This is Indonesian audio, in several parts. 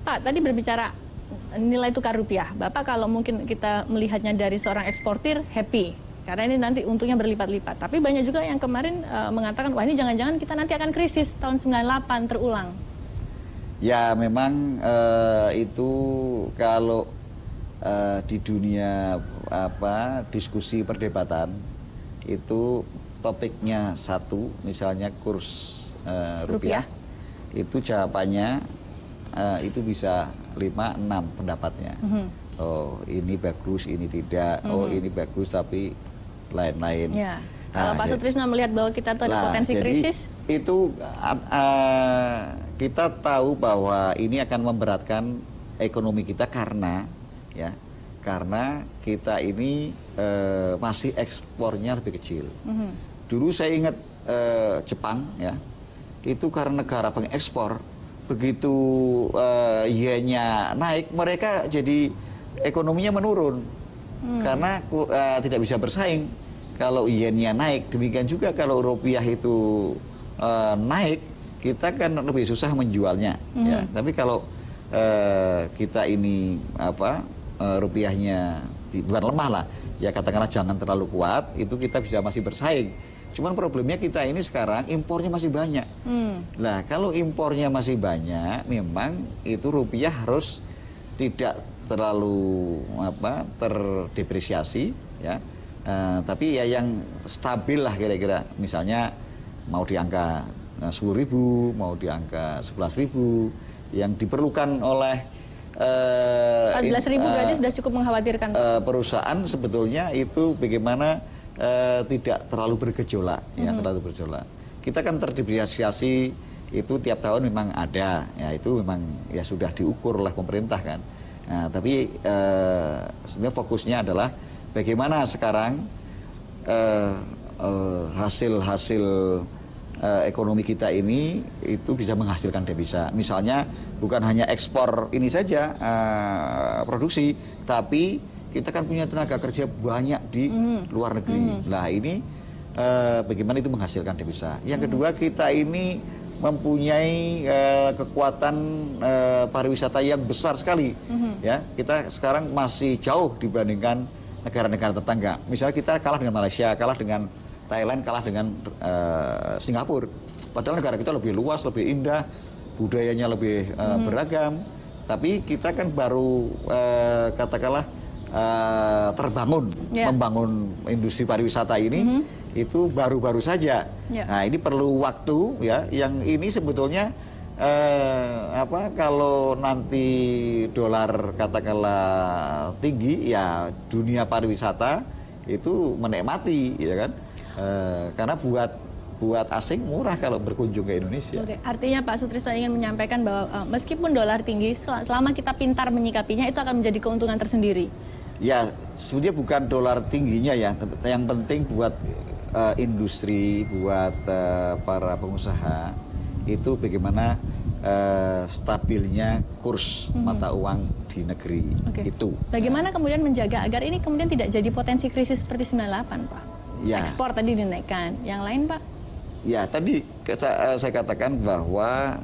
Pak, tadi berbicara nilai tukar rupiah. Bapak kalau mungkin kita melihatnya dari seorang eksportir, happy. Karena ini nanti untungnya berlipat-lipat. Tapi banyak juga yang kemarin mengatakan, wah ini jangan-jangan kita nanti akan krisis tahun 98 terulang. Ya memang itu kalau di dunia diskusi perdebatan itu topiknya satu, misalnya kurs rupiah, itu jawabannya itu bisa 5-6 pendapatnya. Oh ini bagus, ini tidak. Oh ini bagus tapi lain-lain. Ya. Kalau Pak Sutrisno melihat bahwa kita tuh ada potensi krisis, itu kita tahu bahwa ini akan memberatkan ekonomi kita karena kita ini masih ekspornya lebih kecil. Dulu saya ingat Jepang ya, itu karena negara pengekspor, begitu yennya naik, mereka jadi ekonominya menurun karena tidak bisa bersaing. Kalau yennya naik, demikian juga kalau rupiah itu naik, kita kan lebih susah menjualnya. Ya. Tapi kalau kita ini rupiahnya bukan lemah lah, ya katakanlah jangan terlalu kuat, itu kita bisa masih bersaing. Cuman problemnya kita ini sekarang impornya masih banyak. Nah kalau impornya masih banyak, memang itu rupiah harus tidak terlalu terdepresiasi, ya. Tapi ya yang stabil lah kira-kira, misalnya mau di angka 10.000, mau di angka 11.000, yang diperlukan oleh 14.000 berarti sudah cukup mengkhawatirkan. Perusahaan sebetulnya itu bagaimana tidak terlalu bergejolak, ya terlalu bergejolak. Kita kan terdepresiasi itu tiap tahun memang ada, ya itu memang ya sudah diukur oleh pemerintah kan. Nah, tapi sebenarnya fokusnya adalah bagaimana sekarang hasil-hasil ekonomi kita ini itu bisa menghasilkan devisa. Misalnya bukan hanya ekspor ini saja produksi, tapi kita kan punya tenaga kerja banyak di luar negeri. Nah ini bagaimana itu menghasilkan devisa. Yang kedua, kita ini mempunyai kekuatan pariwisata yang besar sekali. Ya, kita sekarang masih jauh dibandingkan negara-negara tetangga. Misalnya kita kalah dengan Malaysia, kalah dengan Thailand, kalah dengan Singapura. Padahal negara kita lebih luas, lebih indah, budayanya lebih beragam. Tapi kita kan baru katakanlah terbangun, membangun industri pariwisata ini itu baru-baru saja. Nah ini perlu waktu ya. Yang ini sebetulnya kalau nanti dolar katakanlah tinggi, ya dunia pariwisata itu menikmati, ya kan? Karena buat asing murah kalau berkunjung ke Indonesia. Oke, artinya Pak Sutrisno ingin menyampaikan bahwa meskipun dolar tinggi, selama kita pintar menyikapinya itu akan menjadi keuntungan tersendiri. Ya, sebenarnya bukan dolar tingginya ya, yang penting buat industri, buat para pengusaha itu bagaimana stabilnya kurs mata uang di negeri itu. Bagaimana kemudian menjaga agar ini kemudian tidak jadi potensi krisis seperti 98, Pak? Ya. Ekspor tadi dinaikkan, yang lain Pak? Ya, tadi saya katakan bahwa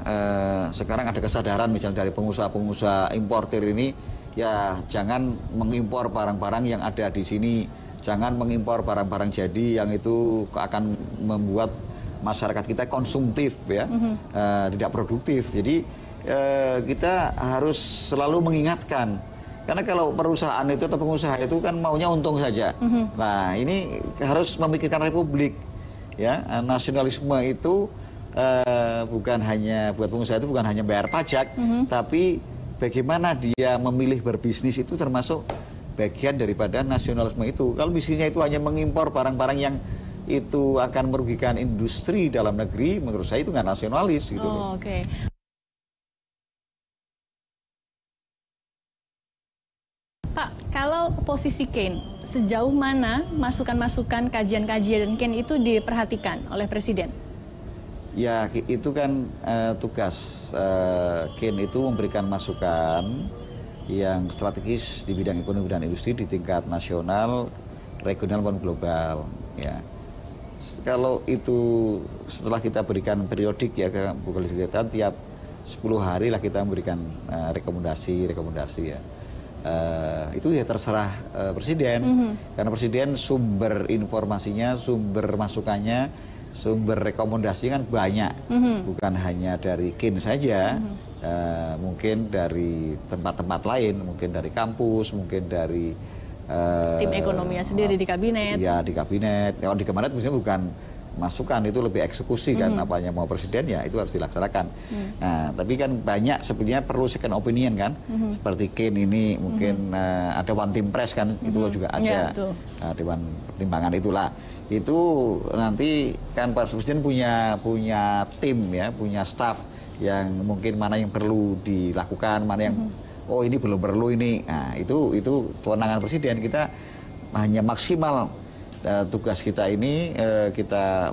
sekarang ada kesadaran misalnya dari pengusaha-pengusaha importir ini, ya jangan mengimpor barang-barang yang ada di sini, jangan mengimpor barang-barang jadi yang itu akan membuat masyarakat kita konsumtif ya, tidak produktif. Jadi kita harus selalu mengingatkan, karena kalau perusahaan itu atau pengusaha itu kan maunya untung saja. Nah ini harus memikirkan republik ya, nasionalisme itu bukan hanya buat pengusaha itu bukan hanya bayar pajak, tapi bagaimana dia memilih berbisnis itu termasuk bagian daripada nasionalisme itu. Kalau bisnisnya itu hanya mengimpor barang-barang yang itu akan merugikan industri dalam negeri, menurut saya itu nggak nasionalis gitu. Oke. Pak, kalau posisi Keynes, sejauh mana masukan-masukan, kajian-kajian Keynes itu diperhatikan oleh Presiden? Ya, itu kan tugas Keynes itu memberikan masukan yang strategis di bidang ekonomi dan industri di tingkat nasional, regional maupun global. Ya, kalau itu setelah kita berikan periodik ya ke kegiatan tiap 10 hari lah kita memberikan rekomendasi ya. Itu ya terserah presiden, karena presiden sumber informasinya, sumber masukannya, sumber rekomendasi kan banyak, bukan hanya dari KIN saja, mungkin dari tempat-tempat lain, mungkin dari kampus, mungkin dari tim ekonominya sendiri di kabinet. Ya di kabinet, kalau di kabinet misalnya bukan masukan, itu lebih eksekusi kan, apa yang mau presiden ya itu harus dilaksanakan. Nah, tapi kan banyak sebenarnya perlu second opinion kan, seperti KIN ini mungkin ada one team press kan, itu juga ada, dewan pertimbangan itulah. Itu nanti kan Pak Presiden punya tim ya, punya staff yang mungkin mana yang perlu dilakukan, mana yang oh ini belum perlu ini. Nah, itu kewenangan presiden. Kita hanya maksimal tugas kita ini kita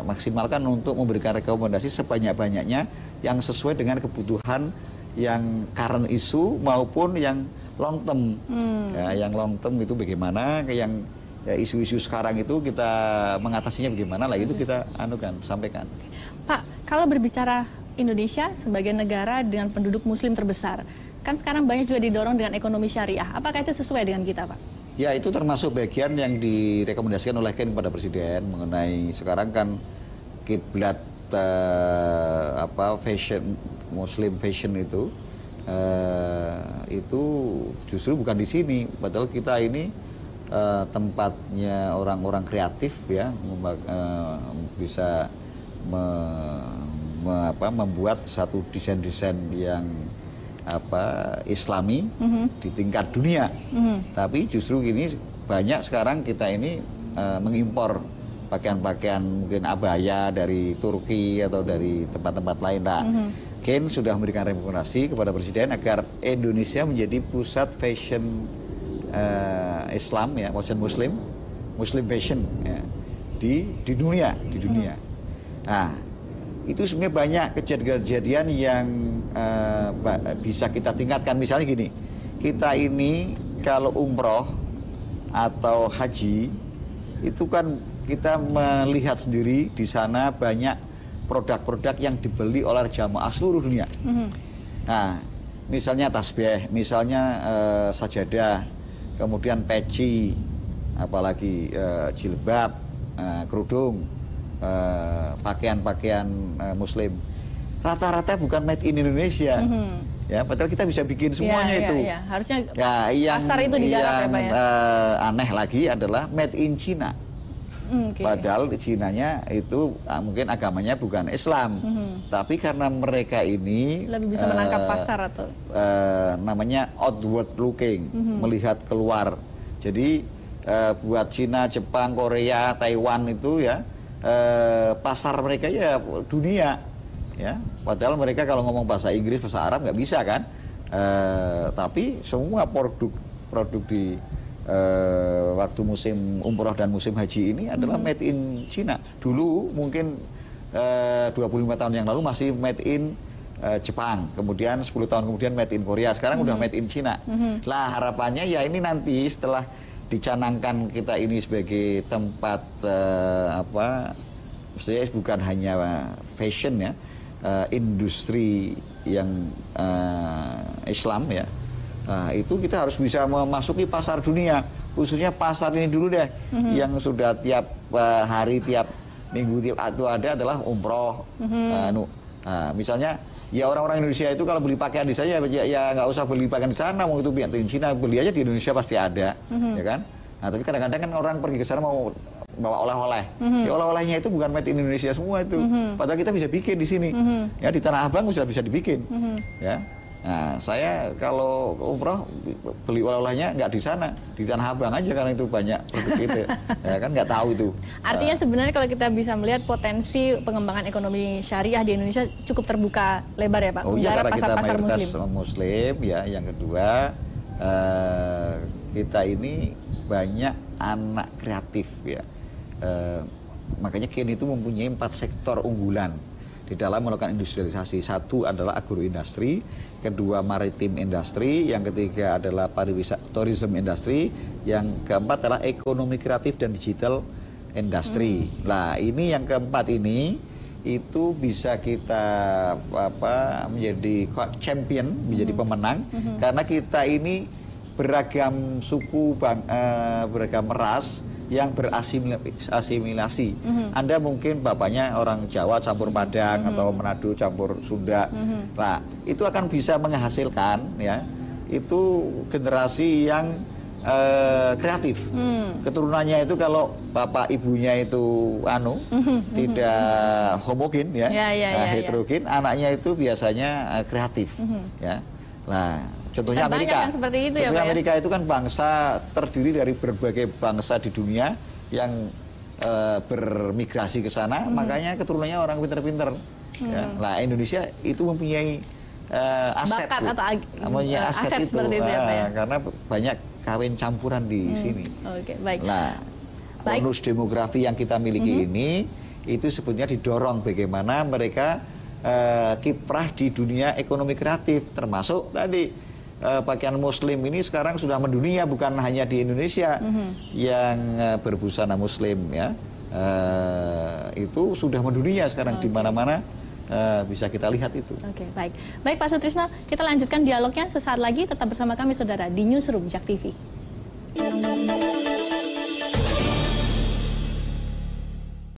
maksimalkan untuk memberikan rekomendasi sebanyak-banyaknya yang sesuai dengan kebutuhan yang current issue maupun yang long term. Ya, yang long term itu bagaimana, yang isu-isu sekarang itu kita mengatasinya bagaimana lah, itu kita sampaikan. Pak, kalau berbicara Indonesia sebagai negara dengan penduduk muslim terbesar, kan sekarang banyak juga didorong dengan ekonomi syariah. Apakah itu sesuai dengan kita, Pak? Ya, itu termasuk bagian yang direkomendasikan oleh KIN kepada presiden mengenai sekarang kan kiblat fashion, muslim fashion itu justru bukan di sini, padahal kita ini tempatnya orang-orang kreatif ya, bisa membuat satu desain-desain yang Islami di tingkat dunia. Tapi justru ini banyak sekarang kita ini mengimpor pakaian-pakaian mungkin abaya dari Turki atau dari tempat-tempat lain. Nah, KIN sudah memberikan rekomendasi kepada presiden agar Indonesia menjadi pusat fashion Islam ya, Muslim fashion ya, di dunia. Nah, itu sebenarnya banyak kejadian-kejadian yang bisa kita tingkatkan. Misalnya gini, kita ini kalau umroh atau haji itu kan kita melihat sendiri di sana banyak produk-produk yang dibeli oleh jamaah seluruh dunia. Nah, misalnya tasbih, misalnya sajadah, kemudian peci, apalagi jilbab, kerudung, pakaian-pakaian muslim, rata-rata bukan made in Indonesia. Ya, padahal kita bisa bikin semuanya itu. Harusnya yang pasar itu digarap ya, Pak ya. Aneh lagi adalah made in China. Padahal Chinanya itu mungkin agamanya bukan Islam, tapi karena mereka ini lebih bisa menangkap pasar atau namanya outward looking, melihat keluar. Jadi buat Cina, Jepang, Korea, Taiwan itu ya pasar mereka ya dunia ya, padahal mereka kalau ngomong bahasa Inggris, bahasa Arab nggak bisa kan, tapi semua produk di waktu musim umroh dan musim haji ini adalah made in China. Dulu mungkin 25 tahun yang lalu masih made in Jepang, kemudian 10 tahun kemudian made in Korea, sekarang udah made in China. Lah harapannya ya ini nanti setelah dicanangkan kita ini sebagai tempat maksudnya bukan hanya fashion ya, industri yang Islam ya, itu kita harus bisa memasuki pasar dunia, khususnya pasar ini dulu deh, yang sudah tiap hari, tiap minggu, tiap itu ada adalah umroh. Misalnya ya orang-orang Indonesia itu kalau beli pakaian di saya ya nggak usah beli pakaian di sana, mau itu di Cina, beli aja di Indonesia pasti ada, ya kan? Nah, tapi kadang-kadang kan orang pergi ke sana mau bawa oleh-oleh, ya oleh-olehnya itu bukan made in Indonesia semua itu, padahal kita bisa bikin di sini, ya di Tanah Abang sudah bisa dibikin, ya. Nah, saya kalau umroh beli oleh-olehnya nggak di sana, di Tanah Abang aja karena itu banyak produk itu, ya kan nggak tahu itu. Artinya sebenarnya kalau kita bisa melihat potensi pengembangan ekonomi syariah di Indonesia cukup terbuka lebar ya Pak. Oh iya, karena kita mayoritas muslim ya. Yang kedua kita ini banyak anak kreatif ya. Makanya KIN itu mempunyai 4 sektor unggulan di dalam melakukan industrialisasi. Satu adalah agroindustri, kedua maritim industri, yang ketiga adalah pariwisata tourism industri, yang keempat adalah ekonomi kreatif dan digital industri. Nah, ini yang keempat itu bisa kita menjadi champion, menjadi pemenang, karena kita ini beragam suku, beragam ras yang berasimilasi. Anda mungkin bapaknya orang Jawa campur Padang atau Manado campur Sunda. Nah, itu akan bisa menghasilkan ya, itu generasi yang kreatif. Keturunannya itu kalau bapak ibunya itu tidak homogen ya, heterogen, anaknya itu biasanya kreatif ya. Nah, contohnya Amerika. Kan seperti itu contohnya ya, Amerika itu kan bangsa terdiri dari berbagai bangsa di dunia yang bermigrasi ke sana, makanya keturunannya orang pinter-pinter. Ya. Nah, Indonesia itu mempunyai aset, mempunyai aset itu, itu ya, karena banyak kawin campuran di sini. Oke, baik. Nah, bonus demografi yang kita miliki ini itu sebetulnya didorong bagaimana mereka kiprah di dunia ekonomi kreatif, termasuk tadi pakaian Muslim ini sekarang sudah mendunia, bukan hanya di Indonesia yang berbusana Muslim ya, itu sudah mendunia sekarang di mana-mana. Bisa kita lihat itu. Oke, baik. Baik Pak Sutrisno, kita lanjutkan dialognya sesaat lagi. Tetap bersama kami saudara di Newsroom Jak TV.